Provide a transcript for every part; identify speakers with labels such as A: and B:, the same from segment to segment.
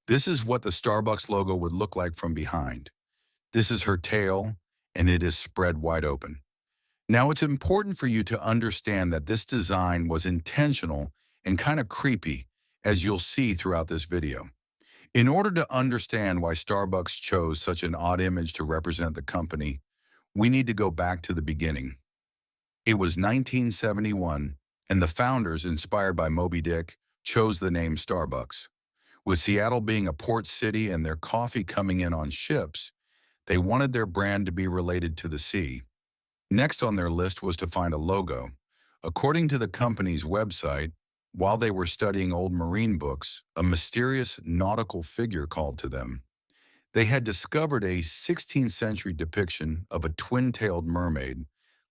A: This is what the Starbucks logo would look like from behind. This is her tail, and it is spread wide open. Now, it's important for you to understand that this design was intentional and kind of creepy, as you'll see throughout this video. In order to understand why Starbucks chose such an odd image to represent the company, we need to go back to the beginning. It was 1971, and the founders, inspired by Moby Dick, chose the name Starbucks. With Seattle being a port city and their coffee coming in on ships, they wanted their brand to be related to the sea. Next on their list was to find a logo. According to the company's website, while they were studying old marine books, a mysterious nautical figure called to them. They had discovered a 16th century depiction of a twin-tailed mermaid,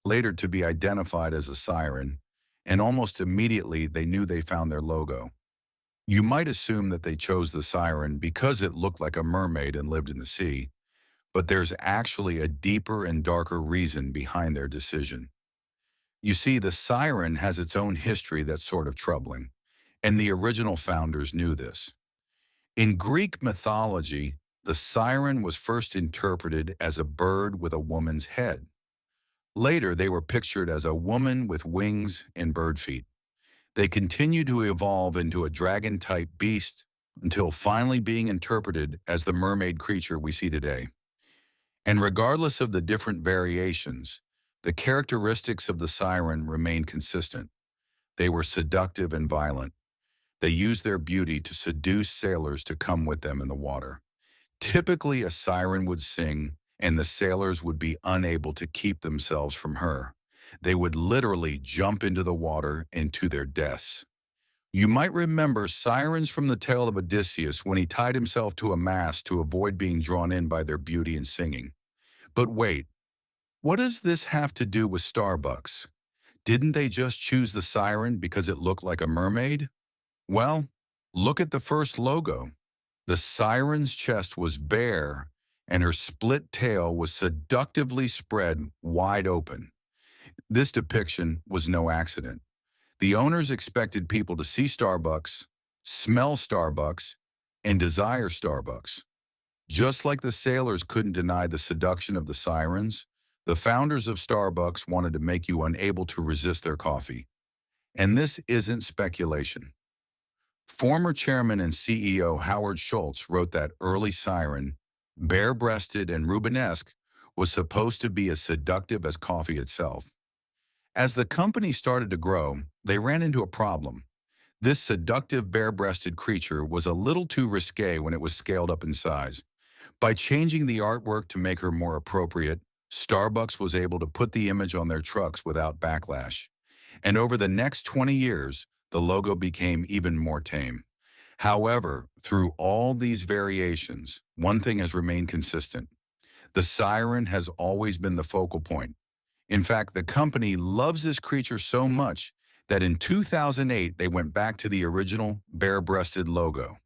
A: later to be identified as a siren, and almost immediately they knew they found their logo. You might assume that they chose the siren because it looked like a mermaid and lived in the sea, but there's actually a deeper and darker reason behind their decision. You see, the siren has its own history that's sort of troubling, and the original founders knew this. In Greek mythology, the siren was first interpreted as a bird with a woman's head. Later, they were pictured as a woman with wings and bird feet. They continued to evolve into a dragon-type beast until finally being interpreted as the mermaid creature we see today. And regardless of the different variations, the characteristics of the siren remained consistent. They were seductive and violent. They used their beauty to seduce sailors to come with them in the water. Typically, a siren would sing, and the sailors would be unable to keep themselves from her. They would literally jump into the water and to their deaths. You might remember sirens from the tale of Odysseus when he tied himself to a mast to avoid being drawn in by their beauty and singing. But wait, what does this have to do with Starbucks? Didn't they just choose the siren because it looked like a mermaid? Well, look at the first logo. The siren's chest was bare, and her split tail was seductively spread wide open. This depiction was no accident. The owners expected people to see Starbucks, smell Starbucks, and desire Starbucks. Just like the sailors couldn't deny the seduction of the sirens, the founders of Starbucks wanted to make you unable to resist their coffee. And this isn't speculation. Former chairman and CEO Howard Schultz wrote that early siren, bare-breasted and Rubenesque, was supposed to be as seductive as coffee itself. As the company started to grow, they ran into a problem. This seductive bare-breasted creature was a little too risque when it was scaled up in size. By changing the artwork to make her more appropriate, Starbucks was able to put the image on their trucks without backlash. And over the next 20 years, the logo became even more tame. However, through all these variations, one thing has remained consistent. The siren has always been the focal point. In fact, the company loves this creature so much that in 2008, they went back to the original bare-breasted logo.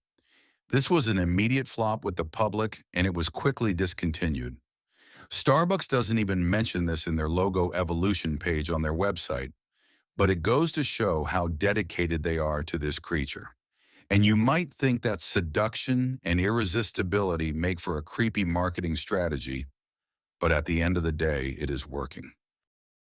A: This was an immediate flop with the public, and it was quickly discontinued. Starbucks doesn't even mention this in their logo evolution page on their website, but it goes to show how dedicated they are to this creature. And you might think that seduction and irresistibility make for a creepy marketing strategy, but at the end of the day, it is working.